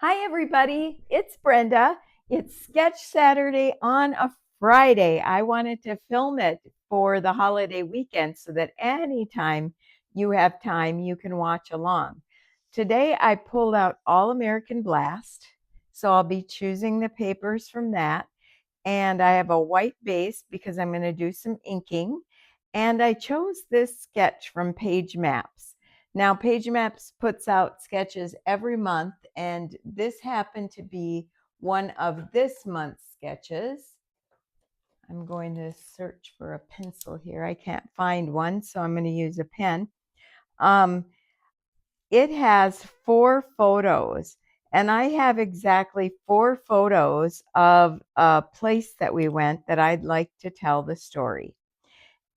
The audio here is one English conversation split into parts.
Hi, everybody. It's Brenda. It's Sketch Saturday on a Friday. I wanted to film it for the holiday weekend so that anytime you have time, you can watch along. Today, I pulled out All American Blast, so I'll be choosing the papers from that. And I have a white base because I'm going to do some inking. And I chose this sketch from PageMaps. Now, PageMaps puts out sketches every month, and this happened to be one of this month's sketches. I'm going to search for a pencil here. I can't find one, so I'm going to use a pen. Um, it has 4 photos, and I have exactly 4 photos of a place that we went that I'd like to tell the story.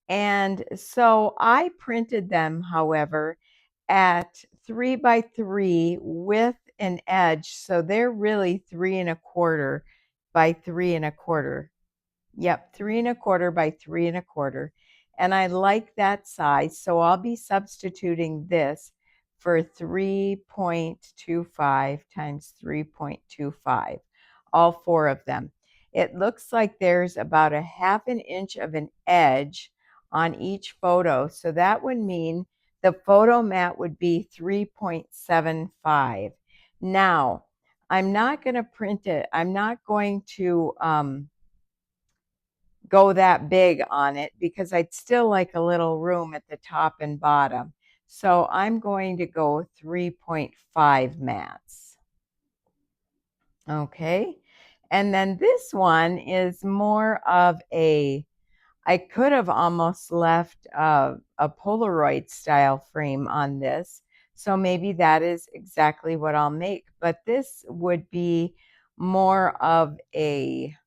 And so I printed them, however, at 3 by 3 with an edge. So they're really 3 1/4 by 3 1/4. Yep, 3 1/4 by 3 1/4. And I like that size. So I'll be substituting this for 3.25 times 3.25, all 4 of them. It looks like there's about a 1/2 inch of an edge on each photo. So that would mean the photo mat would be 3.75. Now, I'm not going to print it. I'm not going to go that big on it because I'd still like a little room at the top and bottom. So I'm going to go 3.5 mats. Okay. And then this one is more of I could have almost left a Polaroid style frame on this. So maybe that is exactly what I'll make. But this would be more of a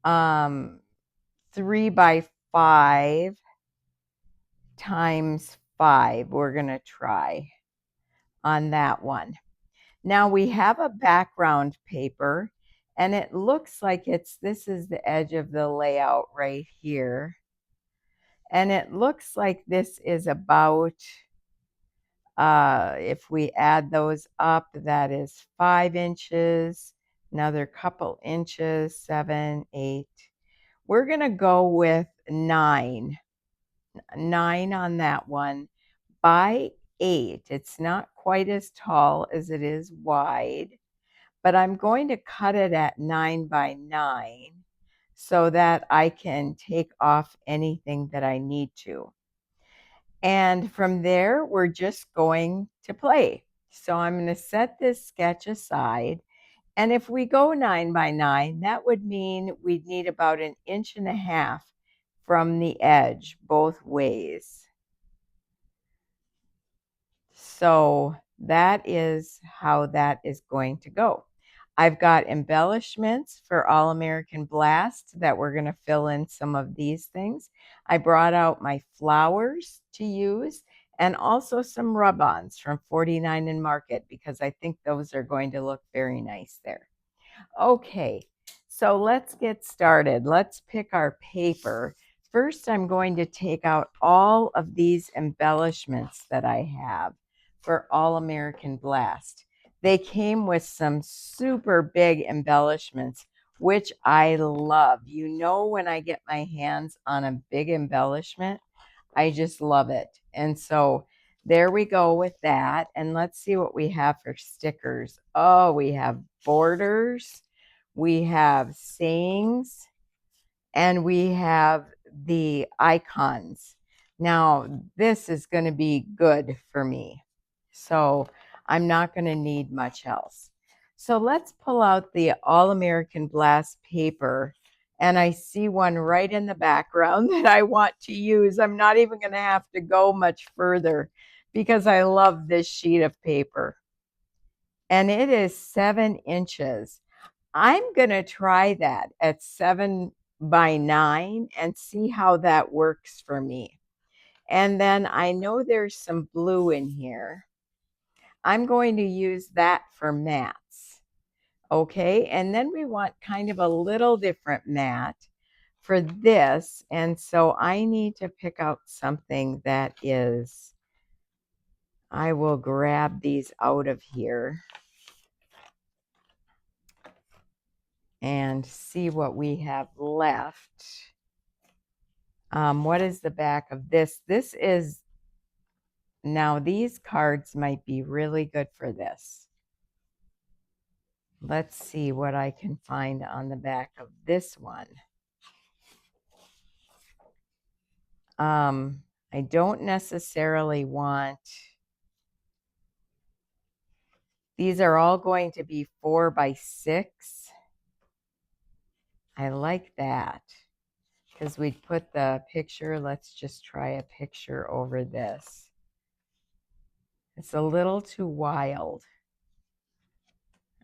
3 by 5 times 5. We're going to try on that one. Now we have a background paper, and it looks like this is the edge of the layout right here. And it looks like this is about, if we add those up, that is 5 inches, another couple inches, 7, 8. We're going to go with 9 on that one by 8. It's not quite as tall as it is wide, but I'm going to cut it at 9 by 9 so that I can take off anything that I need to. And from there, we're just going to play. So I'm going to set this sketch aside. And if we go 9 by 9, that would mean we'd need about 1.5 inches from the edge both ways. So that is how that is going to go. I've got embellishments for All American Blast that we're going to fill in some of these things. I brought out my flowers to use and also some rub-ons from 49 and Market because I think those are going to look very nice there. Okay, so let's get started. Let's pick our paper. First, I'm going to take out all of these embellishments that I have for All American Blast. They came with some super big embellishments, which I love. You know, when I get my hands on a big embellishment, I just love it. And so there we go with that. And let's see what we have for stickers. Oh, we have borders, we have sayings, and we have the icons. Now, this is going to be good for me. So I'm not going to need much else. So let's pull out the All American Blast paper. And I see one right in the background that I want to use. I'm not even going to have to go much further because I love this sheet of paper. And it is 7 inches. I'm going to try that at 7 by 9 and see how that works for me. And then I know there's some blue in here. I'm going to use that for mats. Okay, and then we want kind of a little different mat for this. And so I need to pick out something that is, I will grab these out of here. and see what we have left. What is the back of this? This is, now these cards might be really good for this. Let's see what I can find on the back of this one. I don't necessarily want, these are all going to be 4 by 6. I like that because we'd put the picture, let's just try a picture over this. It's a little too wild.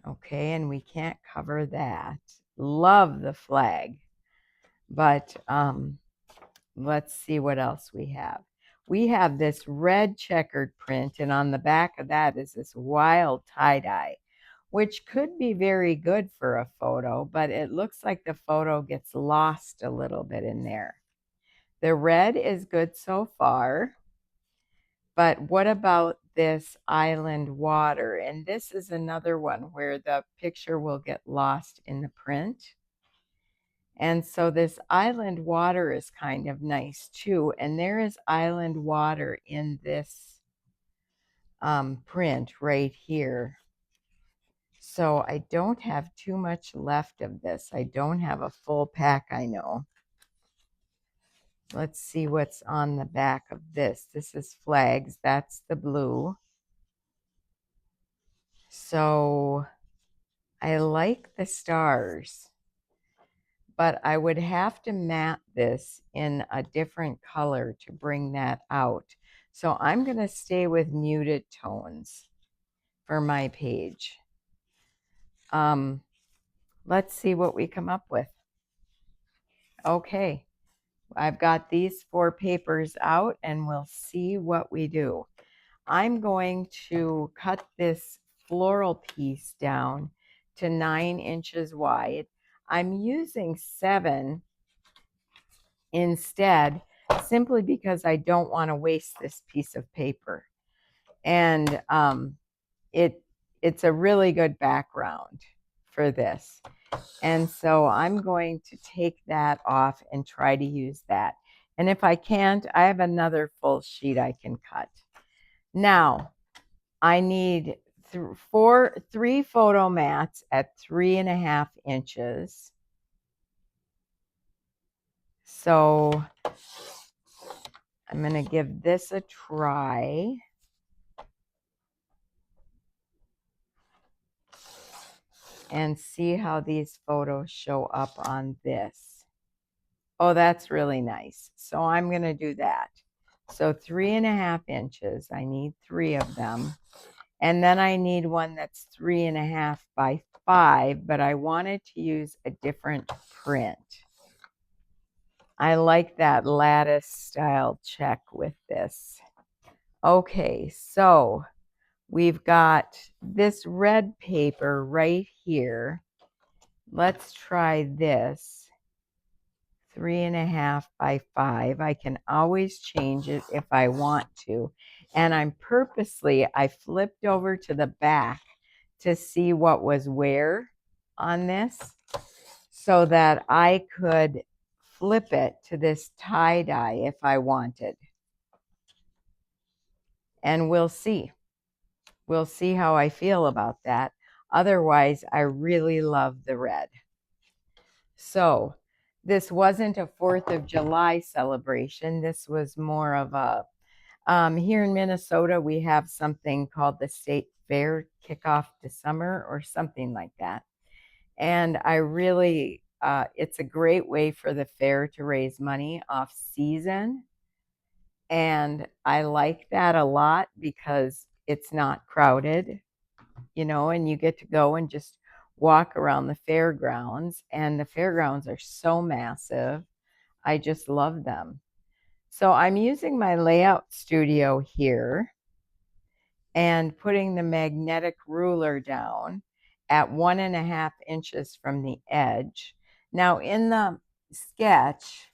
Okay, and we can't cover that. Love the flag, but let's see what else we have. We have this red checkered print, and on the back of that is this wild tie-dye, which could be very good for a photo, but it looks like the photo gets lost a little bit in there. The red is good so far, but what about this island water? And this is another one where the picture will get lost in the print. And so this island water is kind of nice too. And there is island water in this print right here. So I don't have too much left of this. I don't have a full pack, I know. Let's see what's on the back of this. This is flags. That's the blue. So I like the stars, but I would have to matte this in a different color to bring that out. So I'm going to stay with muted tones for my page. Let's see what we come up with. Okay, I've got these 4 papers out and we'll see what we do. I'm going to cut this floral piece down to 9 inches wide. I'm using 7 instead, simply because I don't want to waste this piece of paper. And it's a really good background for this. And so I'm going to take that off and try to use that. And if I can't, I have another full sheet I can cut. Now, I need 3 photo mats at 3.5 inches. So I'm going to give this a try. And see how these photos show up on this. Oh, that's really nice. So I'm going to do that. So 3.5 inches. I need 3 of them. And then I need one that's 3.5 by 5, but I wanted to use a different print. I like that lattice style check with this. Okay, so we've got this red paper right here. Let's try this. 3.5 by 5. I can always change it if I want to. And I flipped over to the back to see what was where on this so that I could flip it to this tie-dye if I wanted. And we'll see. We'll see how I feel about that. Otherwise, I really love the red. So this wasn't a 4th of July celebration. This was more of a, here in Minnesota, we have something called the State Fair Kickoff to Summer or something like that. And I really, it's a great way for the fair to raise money off season. And I like that a lot because it's not crowded, you know, and you get to go and just walk around the fairgrounds, and the fairgrounds are so massive. I just love them. So I'm using my layout studio here and putting the magnetic ruler down at 1.5 inches from the edge. Now in the sketch,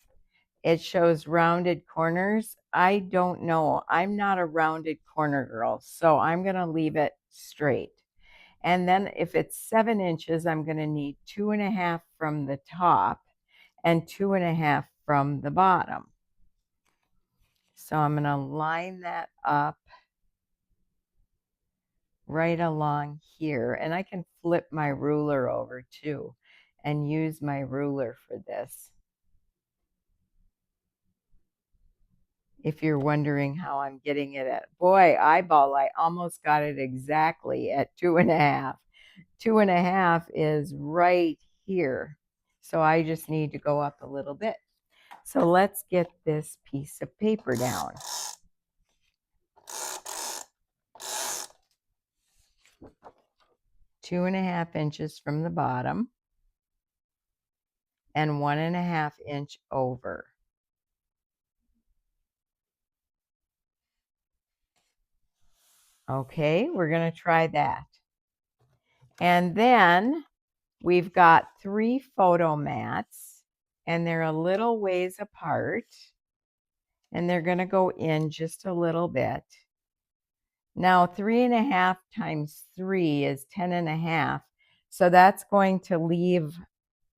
it shows rounded corners. I don't know. I'm not a rounded corner girl, so I'm going to leave it straight. And then if it's 7 inches, I'm going to need 2.5 from the top and 2.5 from the bottom. So I'm going to line that up right along here. And I can flip my ruler over too and use my ruler for this. If you're wondering how I'm getting it at, boy, eyeball, I almost got it exactly at 2.5. 2.5 is right here. So I just need to go up a little bit. So let's get this piece of paper down. 2.5 inches from the bottom and 1.5 inch over. Okay, we're going to try that. And then we've got 3 photo mats, and they're a little ways apart, and they're going to go in just a little bit. Now 3.5 times 3 is 10.5, so that's going to leave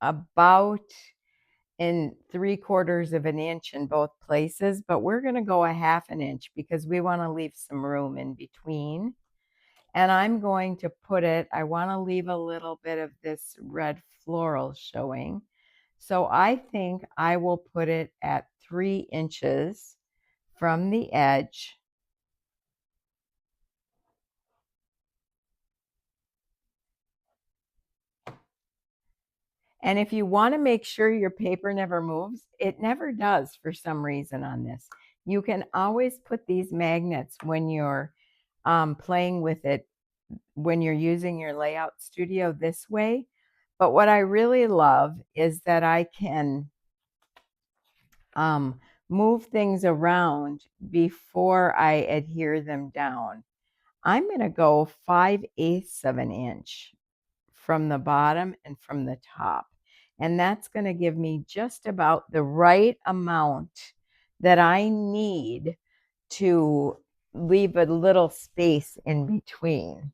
about in 3/4 of an inch in both places, but we're going to go 1/2 inch because we want to leave some room in between. And I'm going to put it, I want to leave a little bit of this red floral showing. So I think I will put it at 3 inches from the edge. And if you want to make sure your paper never moves, it never does for some reason on this. You can always put these magnets when you're playing with it, when you're using your layout studio this way. But what I really love is that I can move things around before I adhere them down. I'm going to go 5/8 of an inch from the bottom and from the top. And that's going to give me just about the right amount that I need to leave a little space in between.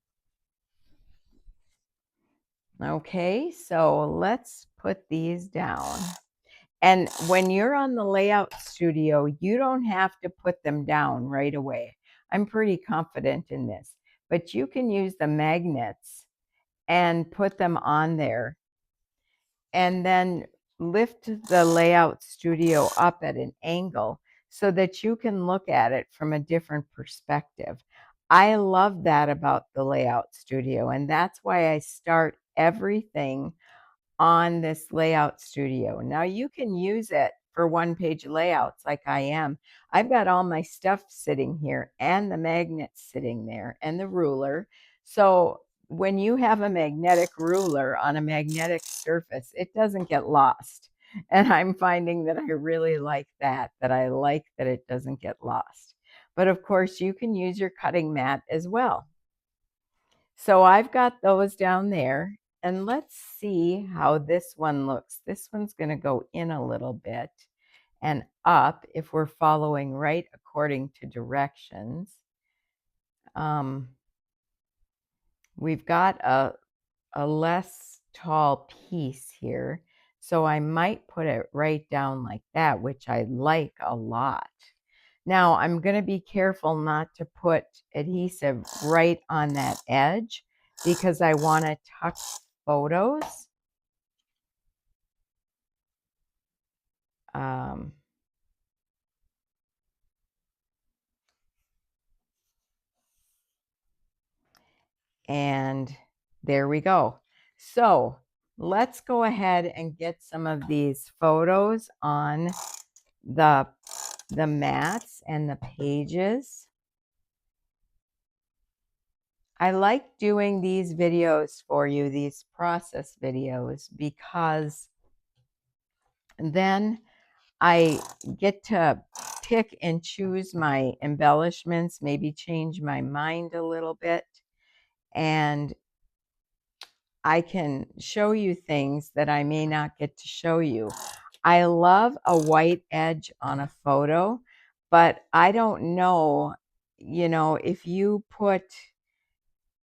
Okay, so let's put these down. And when you're on the layout studio, you don't have to put them down right away. I'm pretty confident in this, but you can use the magnets and put them on there and then lift the layout studio up at an angle so that you can look at it from a different perspective. I love that about the layout studio, and that's why I start everything on this layout studio. Now you can use it for one-page layouts like I am. I've got all my stuff sitting here and the magnets sitting there and the ruler. So when you have a magnetic ruler on a magnetic surface, it doesn't get lost. And I'm finding that I really like that, I like that it doesn't get lost. But of course, you can use your cutting mat as well. So I've got those down there. And let's see how this one looks. This one's going to go in a little bit and up if we're following right according to directions. We've got a less tall piece here, so I might put it right down like that, which I like a lot. Now I'm going to be careful not to put adhesive right on that edge because I want to tuck photos. And there we go. So let's go ahead and get some of these photos on the mats and the pages. I like doing these videos for you, these process videos, because then I get to pick and choose my embellishments, maybe change my mind a little bit, and I can show you things that I may not get to show you. I love a white edge on a photo, but I don't know, if you put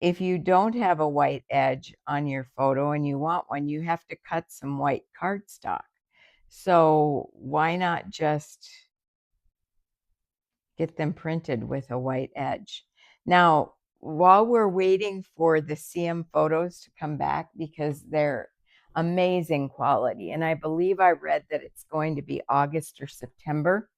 if you don't have a white edge on your photo and you want one, you have to cut some white cardstock. So why not just get them printed with a white edge? Now, while we're waiting for the CM photos to come back, because they're amazing quality, and I believe I read that it's going to be August or September,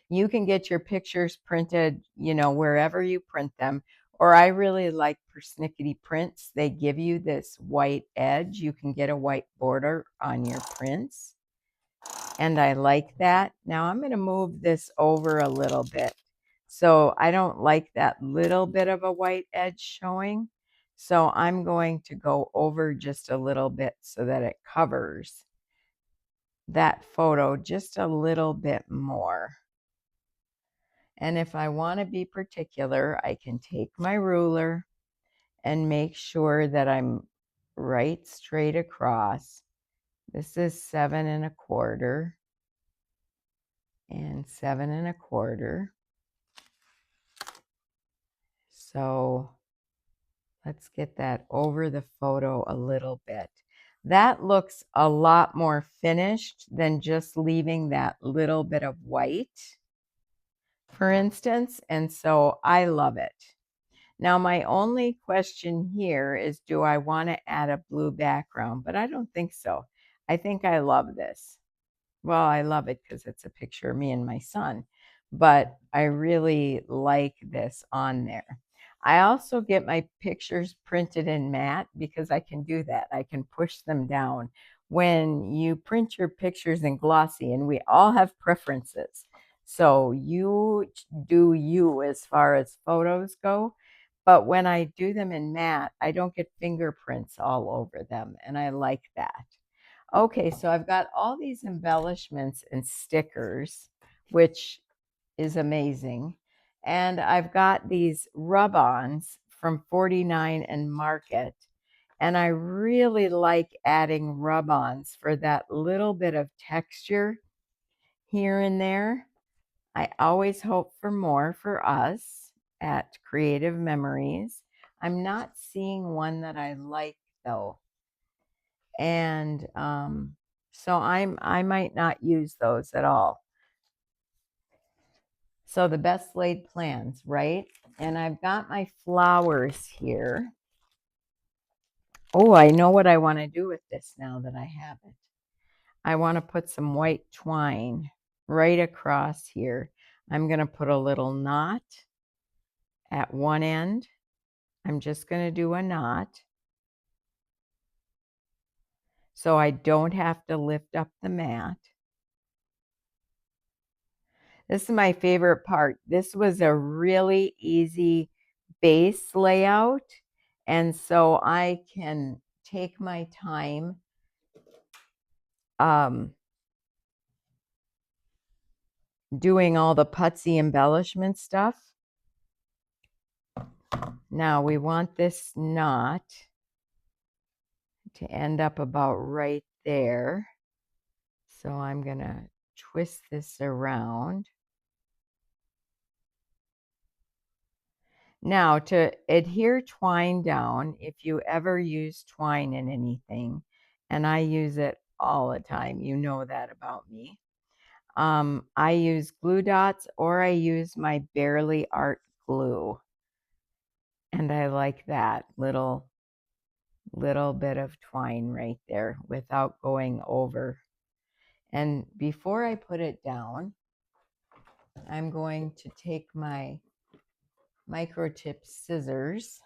you can get your pictures printed, wherever you print them. Or I really like Persnickety Prints. They give you this white edge. You can get a white border on your prints. And I like that. Now I'm going to move this over a little bit. So I don't like that little bit of a white edge showing. So I'm going to go over just a little bit so that it covers that photo just a little bit more. And if I want to be particular, I can take my ruler and make sure that I'm right straight across. This is 7 1/4 and 7 1/4. So let's get that over the photo a little bit. That looks a lot more finished than just leaving that little bit of white, for instance. And so I love it. Now, my only question here is, do I want to add a blue background? But I don't think so. I think I love this. Well, I love it because it's a picture of me and my son, but I really like this on there. I also get my pictures printed in matte because I can do that. I can push them down. When you print your pictures in glossy, and we all have preferences, so you do you as far as photos go. But when I do them in matte, I don't get fingerprints all over them, and I like that. Okay, so I've got all these embellishments and stickers, which is amazing. And I've got these rub-ons from 49 and Market. And I really like adding rub-ons for that little bit of texture here and there. I always hope for more for us at Creative Memories. I'm not seeing one that I like though. And so I might not use those at all. So the best laid plans, right? And I've got my flowers here. Oh, I know what I want to do with this now that I have it. I want to put some white twine right across here. I'm going to put a little knot at one end. I'm just going to do a knot so I don't have to lift up the mat. This is my favorite part. This was a really easy base layout, and so I can take my time doing all the putsy embellishment stuff. Now we want this knot to end up about right there. So I'm going to twist this around. Now, to adhere twine down, if you ever use twine in anything, and I use it all the time, you know that about me. I use glue dots or I use my Barely Art glue. And I like that little bit of twine right there without going over. And before I put it down, I'm going to take my microtip scissors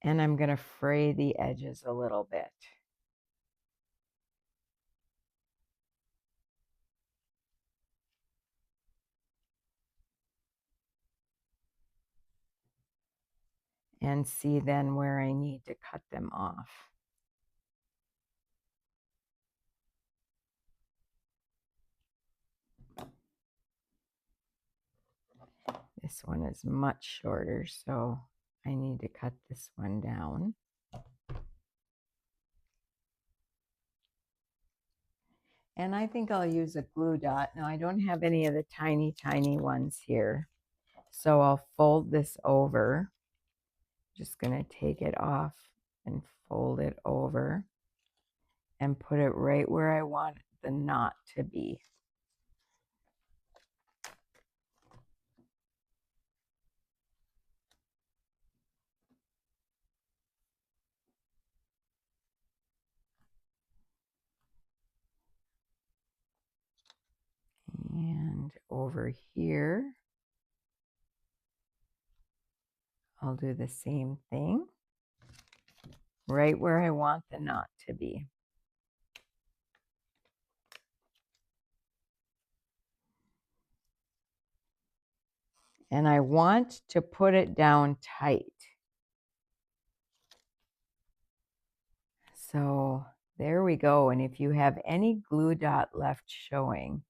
and I'm going to fray the edges a little bit. And see then where I need to cut them off. This one is much shorter, so I need to cut this one down. And I think I'll use a glue dot. Now I don't have any of the tiny, tiny ones here. So I'll fold this over. Just going to take it off and fold it over and put it right where I want the knot to be. And over here, I'll do the same thing, right where I want the knot to be. And I want to put it down tight. So there we go. And if you have any glue dot left showing,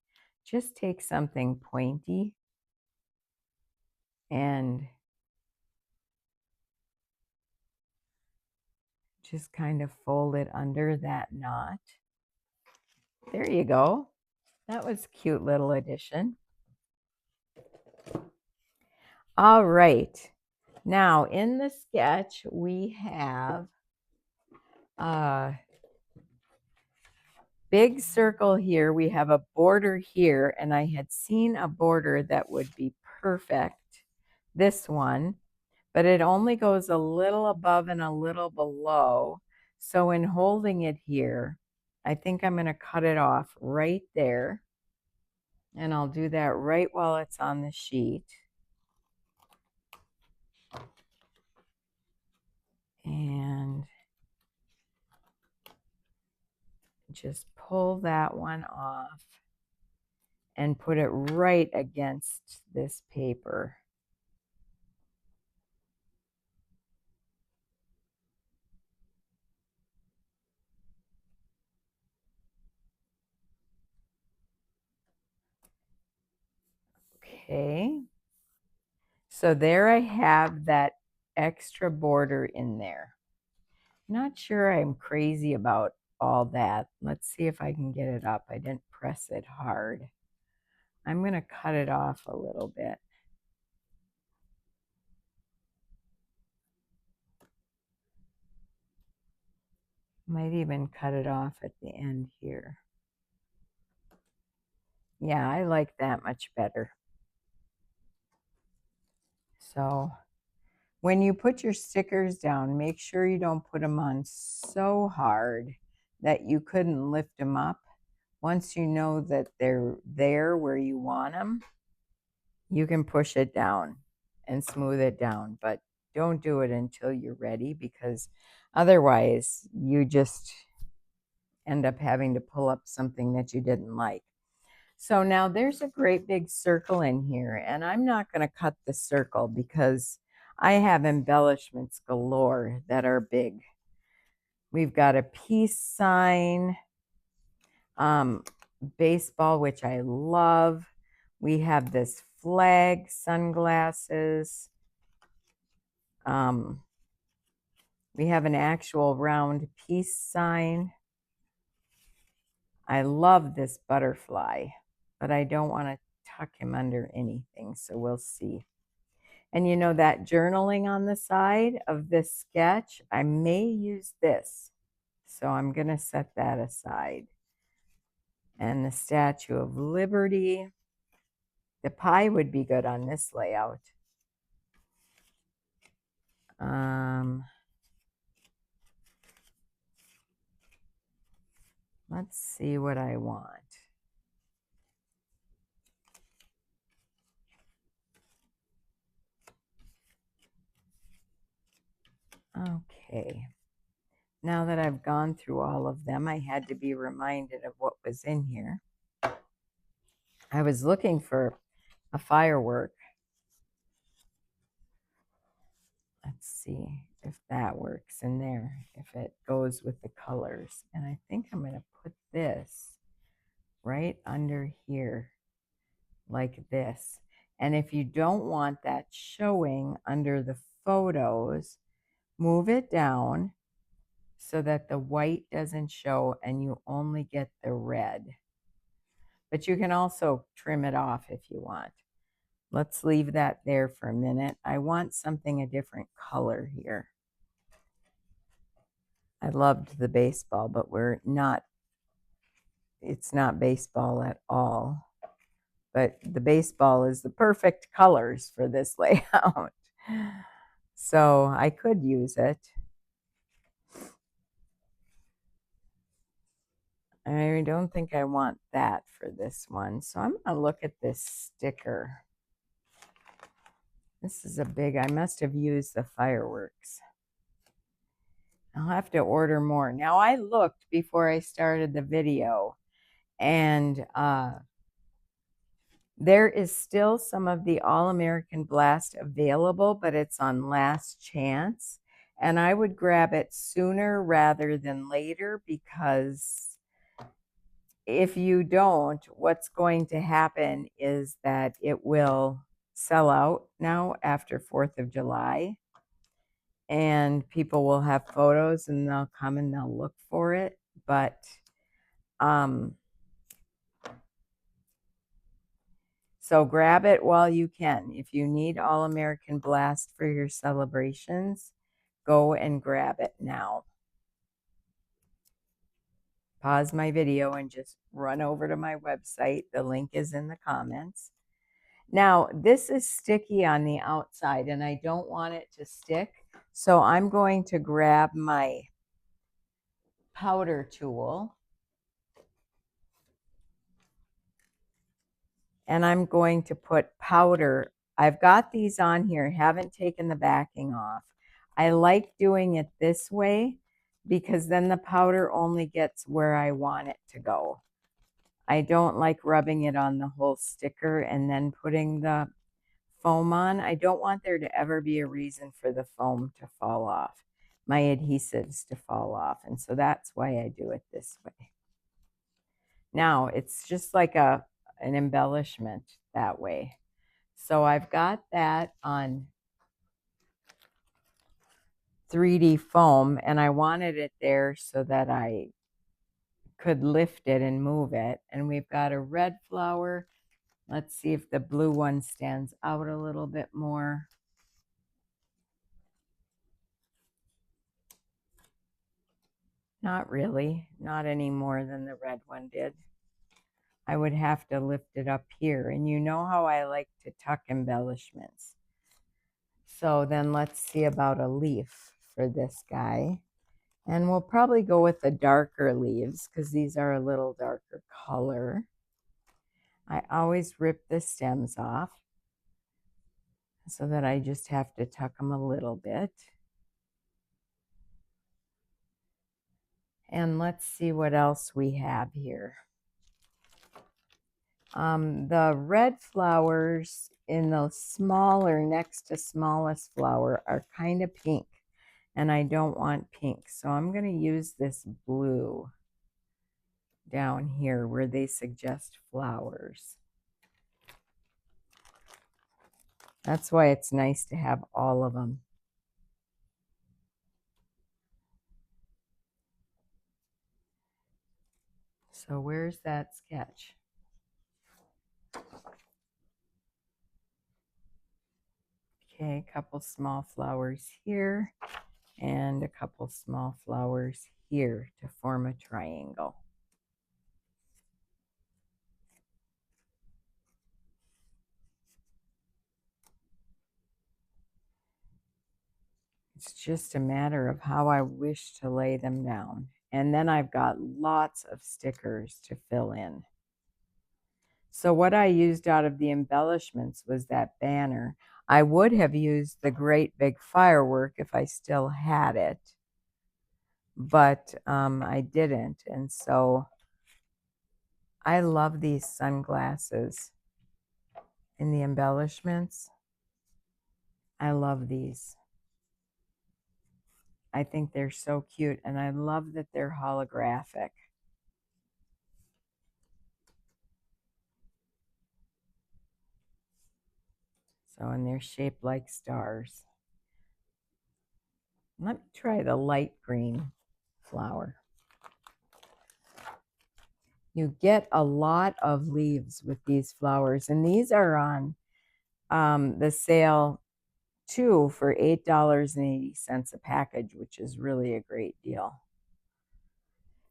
just take something pointy and just kind of fold it under that knot. There you go. That was a cute little addition. All right. Now in the sketch, we have a big circle here. We have a border here, and I had seen a border that would be perfect. This one, but it only goes a little above and a little below. So in holding it here, I think I'm going to cut it off right there. And I'll do that right while it's on the sheet. And just pull that one off and put it right against this paper. Okay. So there I have that extra border in there. Not sure I'm crazy about all that. Let's see if I can get it up. I didn't press it hard. I'm going to cut it off a little bit. Might even cut it off at the end here. Yeah, I like that much better. So when you put your stickers down, make sure you don't put them on so hard that you couldn't lift them up. Once you know that they're there where you want them, you can push it down and smooth it down, but don't do it until you're ready, because otherwise you just end up having to pull up something that you didn't like. So now there's a great big circle in here, and I'm not going to cut the circle because I have embellishments galore that are big. We've got a peace sign, baseball, which I love. We have this flag, sunglasses. We have an actual round peace sign. I love this butterfly, but I don't want to tuck him under anything, so we'll see. And you know that journaling on the side of this sketch, I may use this. So I'm going to set that aside. And the Statue of Liberty. The pie would be good on this layout. Let's see what I want. Okay. Now that I've gone through all of them, I had to be reminded of what was in here. I was looking for a firework. Let's see if that works in there, if it goes with the colors. And I think I'm going to put this right under here like this. And if you don't want that showing under the photos, move it down so that the white doesn't show and you only get the red. but you can also trim it off if you want. Let's leave that there for a minute. I want something a different color here. I loved the baseball, but it's not baseball at all. But the baseball is the perfect colors for this layout. So I could use it. I don't think I want that for this one. So I'm going to look at this sticker. This is a big, I must have used the fireworks. I'll have to order more. Now I looked before I started the video, and there is still some of the All-American Blast available, but it's on last chance. And I would grab it sooner rather than later, because if you don't, what's going to happen is that it will sell out now after 4th of July. And people will have photos and they'll come and they'll look for it. But so grab it while you can. If you need All-American Blast for your celebrations, go and grab it now. Pause my video and just run over to my website. The link is in the comments. Now, this is sticky on the outside, and I don't want it to stick. So I'm going to grab my powder tool, and I'm going to put powder. I've got these on here, haven't taken the backing off. I like doing it this way because then the powder only gets where I want it to go. I don't like rubbing it on the whole sticker and then putting the foam on. I don't want there to ever be a reason for the foam to fall off, my adhesives to fall off. And so that's why I do it this way. Now it's just like an embellishment that way. So I've got that on 3D foam, and I wanted it there so that I could lift it and move it. And we've got a red flower. Let's see if the blue one stands out a little bit more. Not really, not any more than the red one did. I would have to lift it up here. And you know how I like to tuck embellishments. So then let's see about a leaf for this guy. And we'll probably go with the darker leaves because these are a little darker color. I always rip the stems off so that I just have to tuck them a little bit. And let's see what else we have here. The red flowers in the smaller, next to smallest flower, are kind of pink, and I don't want pink. So I'm going to use this blue down here where they suggest flowers. That's why it's nice to have all of them. So where's that sketch? Okay, a couple small flowers here and a couple small flowers here to form a triangle. It's just a matter of how I wish to lay them down. And then I've got lots of stickers to fill in. So what I used out of the embellishments was that banner. I would have used the great big firework if I still had it, but I didn't. And so I love these sunglasses in the embellishments. I love these. I think they're so cute, and I love that they're holographic. So, and they're shaped like stars. Let me try the light green flower. You get a lot of leaves with these flowers, and these are on the sale too for $8.80 a package, which is really a great deal.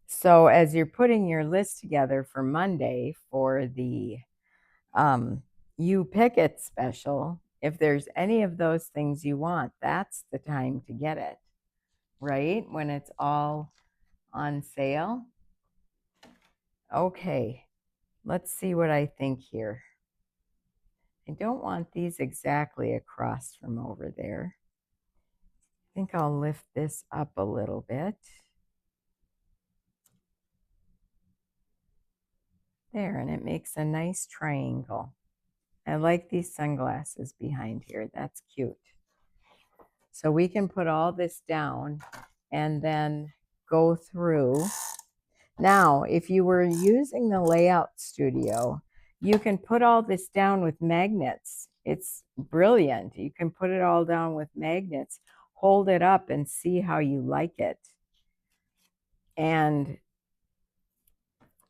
So as you're putting your list together for Monday for the You Pick It special, if there's any of those things you want, that's the time to get it, right? When it's all on sale. Okay, let's see what I think here. I don't want these exactly across from over there. I think I'll lift this up a little bit. There, and it makes a nice triangle. I like these sunglasses behind here. That's cute. So we can put all this down and then go through. Now, if you were using the layout studio, you can put all this down with magnets. It's brilliant. You can put it all down with magnets, hold it up and see how you like it. And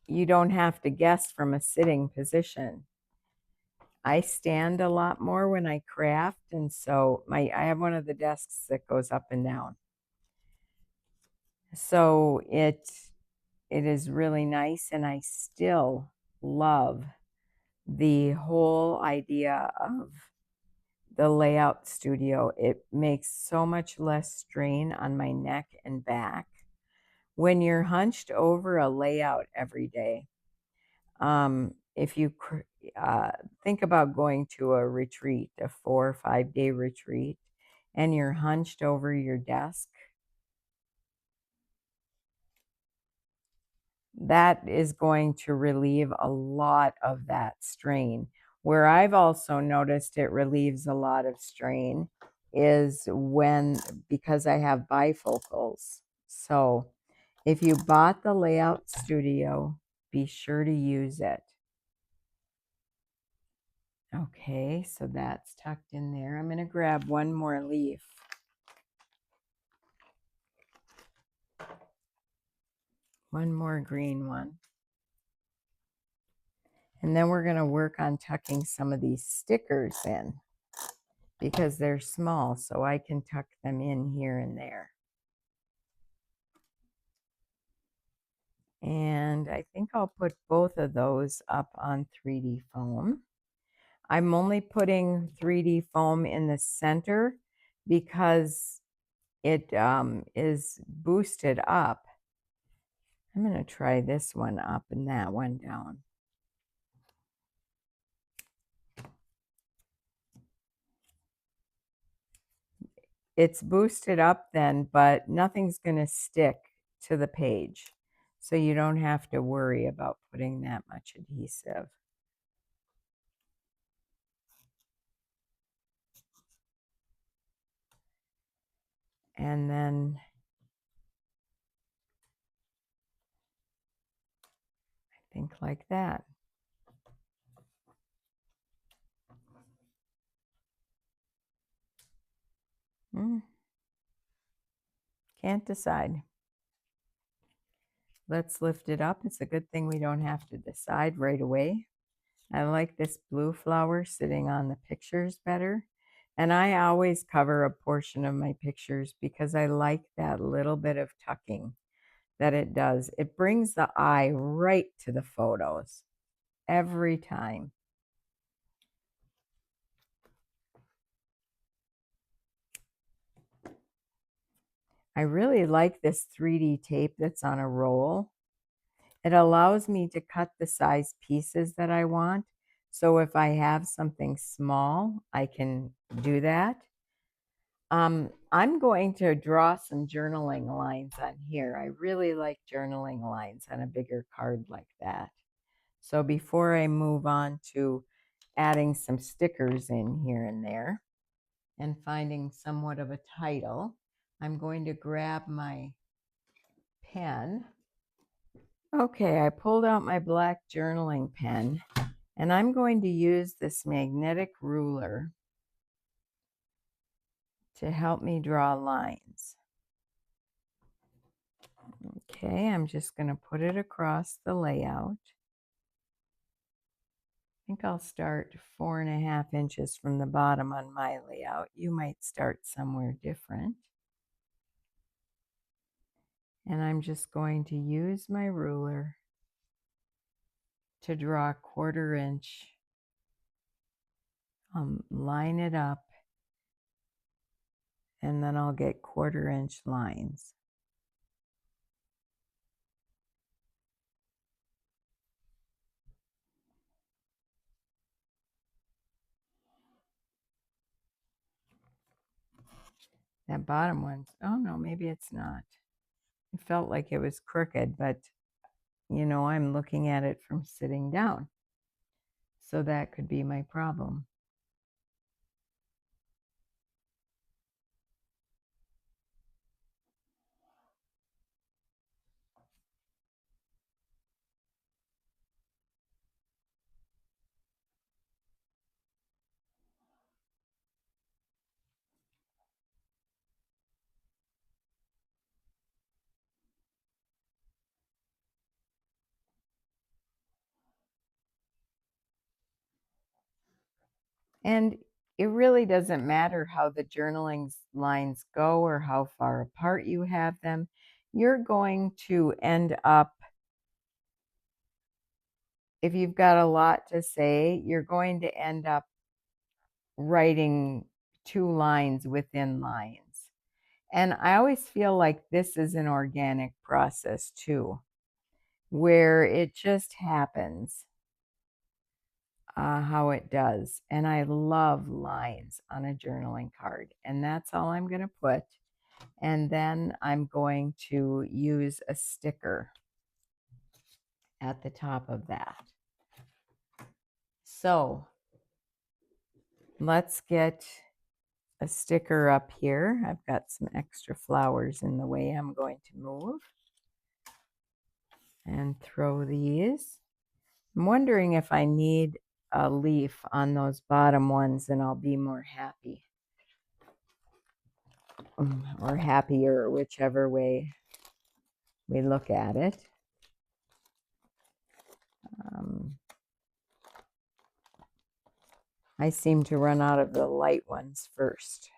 you don't have to guess from a sitting position. I stand a lot more when I craft, and so I have one of the desks that goes up and down. So it is really nice, and I still love the whole idea of the layout studio. It makes so much less strain on my neck and back. When you're hunched over a layout every day, if you think about going to a retreat, a 4 or 5 day retreat, and you're hunched over your desk, that is going to relieve a lot of that strain. Where I've also noticed it relieves a lot of strain is because I have bifocals. So if you bought the layout studio, be sure to use it. Okay, so that's tucked in there. I'm going to grab one more leaf. One more green one. And then we're going to work on tucking some of these stickers in because they're small, so I can tuck them in here and there. And I think I'll put both of those up on 3D foam. I'm only putting 3D foam in the center because it is boosted up. I'm going to try this one up and that one down. It's boosted up then, but nothing's going to stick to the page. So you don't have to worry about putting that much adhesive. And then I think like that. Can't decide. Let's lift it up. It's a good thing we don't have to decide right away. I like this blue flower sitting on the pictures better. And I always cover a portion of my pictures because I like that little bit of tucking that it does. It brings the eye right to the photos every time. I really like this 3D tape that's on a roll. It allows me to cut the size pieces that I want. So if I have something small, I can do that. I'm going to draw some journaling lines on here. I really like journaling lines on a bigger card like that. So before I move on to adding some stickers in here and there and finding somewhat of a title, I'm going to grab my pen. Okay, I pulled out my black journaling pen and I'm going to use this magnetic ruler to help me draw lines. Okay, I'm just going to put it across the layout. I think I'll start 4.5 inches from the bottom on my layout. You might start somewhere different. And I'm just going to use my ruler to draw a 1/4 inch. Line it up, and then I'll get 1/4 inch lines. That bottom one's, oh no, maybe it's not. It felt like it was crooked, but you know, I'm looking at it from sitting down. So that could be my problem. And it really doesn't matter how the journaling lines go or how far apart you have them. You're going to end up, if you've got a lot to say, you're going to end up writing 2 lines within lines. And I always feel like this is an organic process too, where it just happens how it does. And I love lines on a journaling card. And that's all I'm going to put. And then I'm going to use a sticker at the top of that. So let's get a sticker up here. I've got some extra flowers in the way I'm going to move and throw these. I'm wondering if I need a leaf on those bottom ones, and I'll be more happy. Or happier, whichever way we look at it. I seem to run out of the light ones first.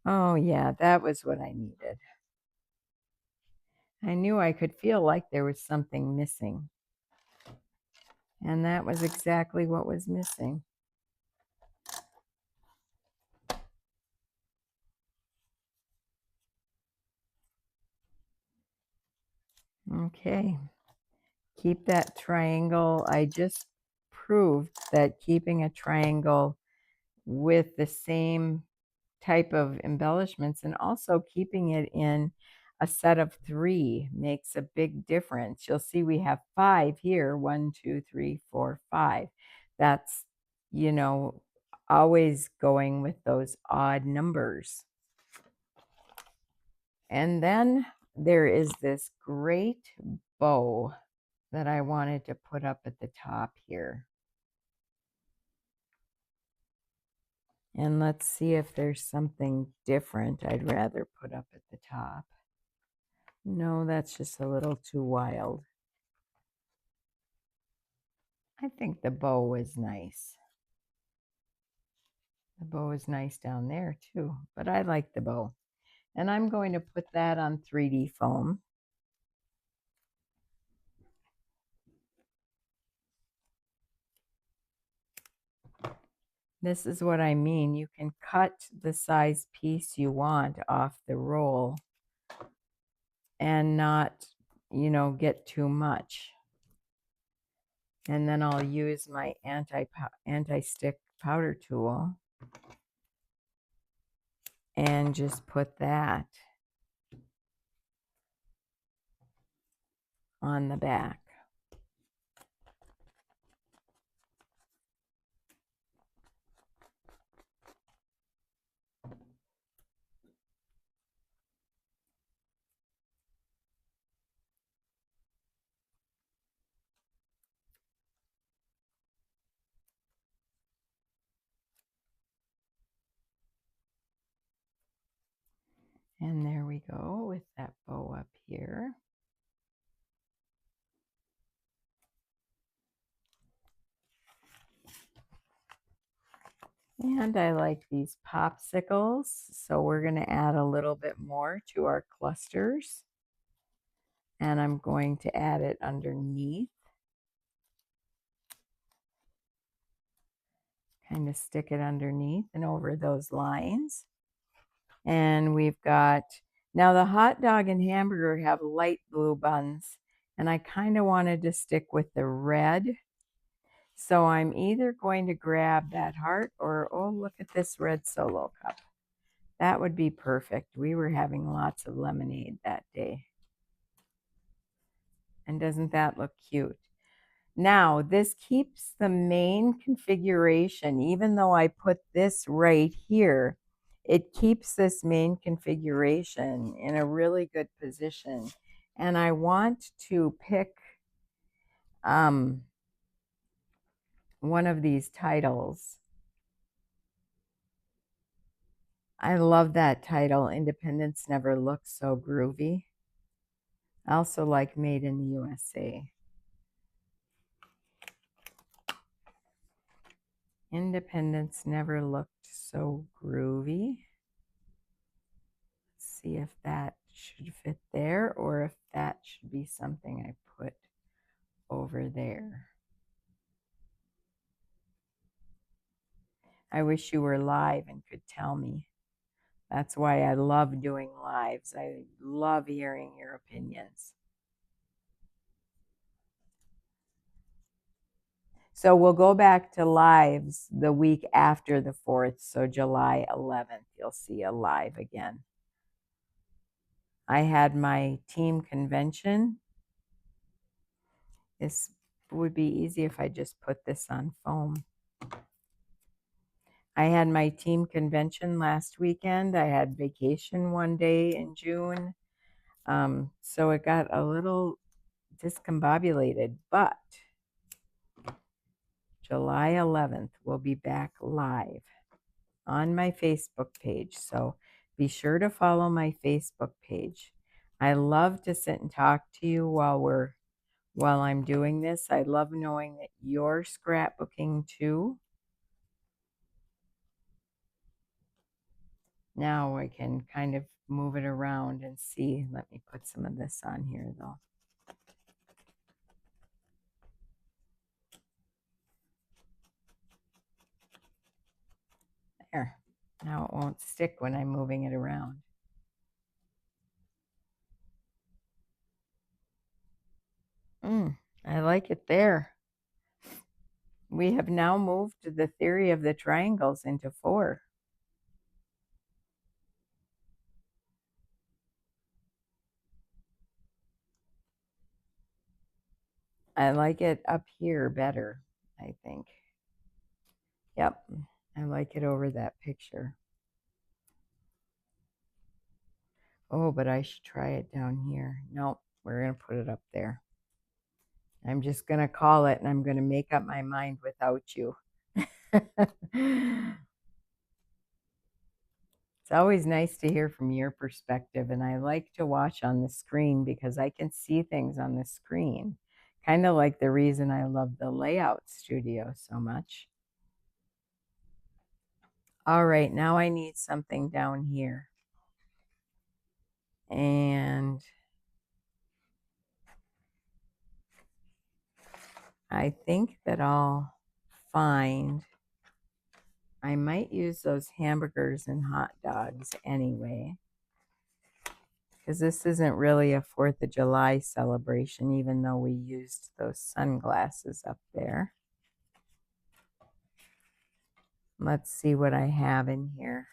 Oh yeah, that was what I needed. I knew I could feel like there was something missing. And that was exactly what was missing. Okay. Keep that triangle. I just proved that keeping a triangle with the same type of embellishments and also keeping it in a set of 3 makes a big difference. You'll see we have 5 here. 1, 2, 3, 4, 5. That's, you know, always going with those odd numbers. And then there is this great bow that I wanted to put up at the top here. And let's see if there's something different I'd rather put up at the top. No, that's just a little too wild. I think the bow is nice. The bow is nice down there too, but I like the bow. And I'm going to put that on 3D foam. This is what I mean. You can cut the size piece you want off the roll and not, you know, get too much. And then I'll use my anti-stick powder tool and just put that on the back. And there we go with that bow up here. And I like these popsicles, so we're going to add a little bit more to our clusters. And I'm going to add it underneath. Kind of stick it underneath and over those lines. And we've got, now the hot dog and hamburger have light blue buns, and I kind of wanted to stick with the red. So I'm either going to grab that heart or, oh, look at this red Solo cup. That would be perfect. We were having lots of lemonade that day. And doesn't that look cute? Now, this keeps the main configuration, even though I put this right here, it keeps this main configuration in a really good position. And I want to pick one of these titles. I love that title, Independence Never Looked So Groovy. I also like Made in the USA. Independence never looked so groovy. Let's see if that should fit there or if that should be something I put over there. I wish you were live and could tell me. That's why I love doing lives. I love hearing your opinions. So we'll go back to lives the week after the 4th. So July 11th, you'll see a live again. I had my team convention. This would be easy if I just put this on foam. I had my team convention last weekend. I had vacation one day in June. So it got a little discombobulated, but July 11th, we'll be back live on my Facebook page. So be sure to follow my Facebook page. I love to sit and talk to you while I'm doing this. I love knowing that you're scrapbooking too. Now I can kind of move it around and see. Let me put some of this on here though. There. Now it won't stick when I'm moving it around. I like it there. We have now moved the theory of the triangles into 4. I like it up here better, I think. Yep, I like it over that picture. Oh, but I should try it down here. Nope, we're going to put it up there. I'm just going to call it and I'm going to make up my mind without you. It's always nice to hear from your perspective, and I like to watch on the screen because I can see things on the screen. Kind of like the reason I love the layout studio so much. All right, now I need something down here. And I think that I'll find, I might use those hamburgers and hot dogs anyway, because this isn't really a 4th of July celebration, even though we used those sunglasses up there. Let's see what I have in here.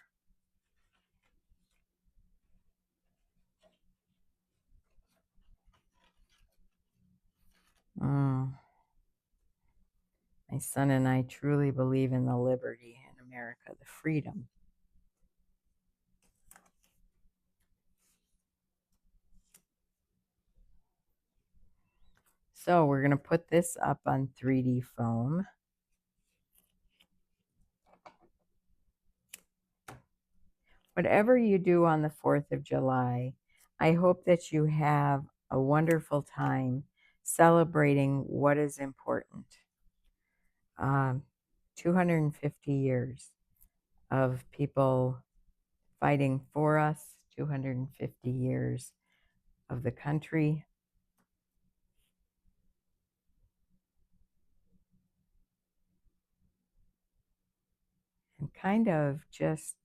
My son and I truly believe in the liberty in America, the freedom. So we're going to put this up on 3D foam. whatever you do on the 4th of July, I hope that you have a wonderful time celebrating what is important. 250 years of people fighting for us, 250 years of the country. And kind of just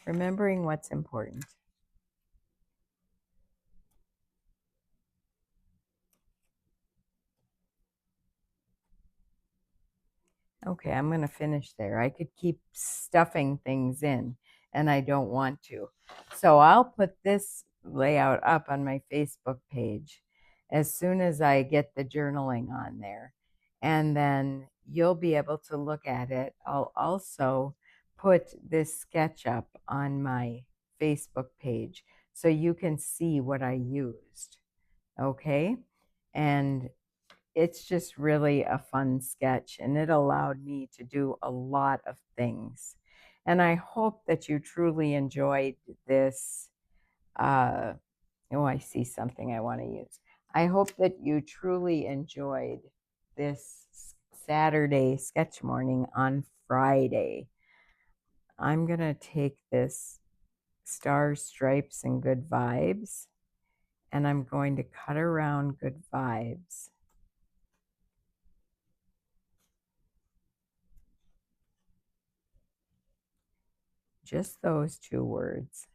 remembering what's important. Okay, I'm going to finish there. I could keep stuffing things in, and I don't want to. So I'll put this layout up on my Facebook page as soon as I get the journaling on there. And then you'll be able to look at it. I'll also put this sketch up on my Facebook page so you can see what I used. Okay? And it's just really a fun sketch, and it allowed me to do a lot of things. And I hope that you truly enjoyed this. Oh, I see something I want to use. I hope that you truly enjoyed this Saturday sketch morning on Friday. I'm going to take this stars, stripes, and good vibes, and I'm going to cut around good vibes. Just those two words.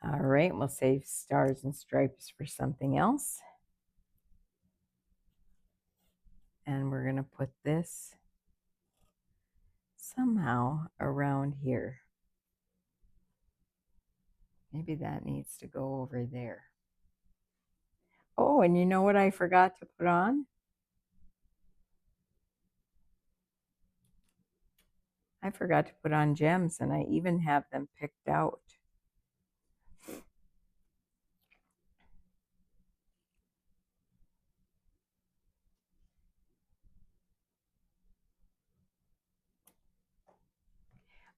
All right, we'll save stars and stripes for something else. And we're going to put this somehow around here. Maybe that needs to go over there. Oh, and you know what I forgot to put on? I forgot to put on gems, and I even have them picked out.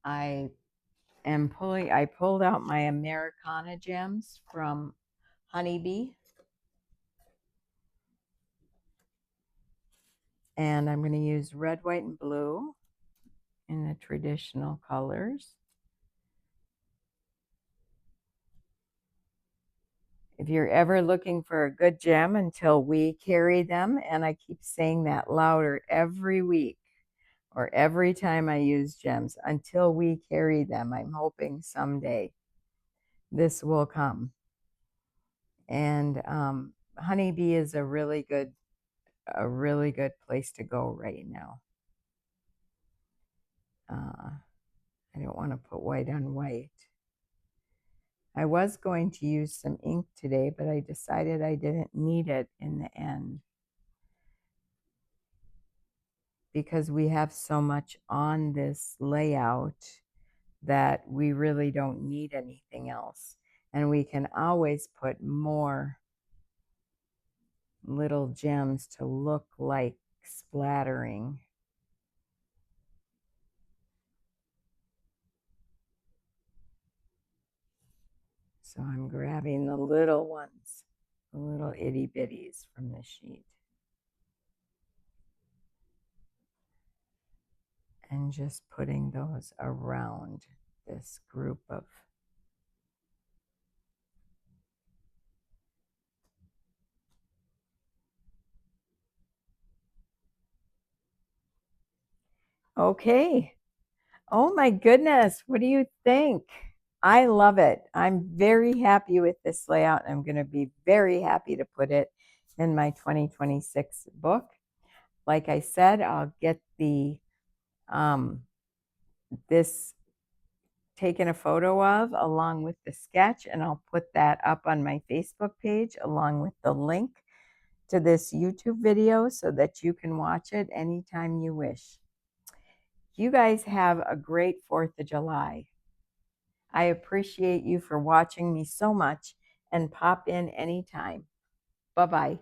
I pulled out my Americana gems from Honeybee. And I'm going to use red, white, and blue in the traditional colors. If you're ever looking for a good gem until we carry them, and I keep saying that louder every week or every time I use gems, until we carry them, I'm hoping someday this will come. And Honeybee is a really good place to go right now. I don't want to put white on white. I was going to use some ink today, but I decided I didn't need it in the end because we have so much on this layout that we really don't need anything else. And we can always put more little gems to look like splattering. So I'm grabbing the little ones, the little itty bitties from the sheet. And just putting those around this group of okay. Oh my goodness, what do you think? I love it. I'm very happy with this layout. I'm going to be very happy to put it in my 2026 book. Like I said, I'll get the this taken a photo of along with the sketch, and I'll put that up on my Facebook page along with the link to this YouTube video so that you can watch it anytime you wish. You guys have a great 4th of July. I appreciate you for watching me so much, and pop in anytime. Bye-bye.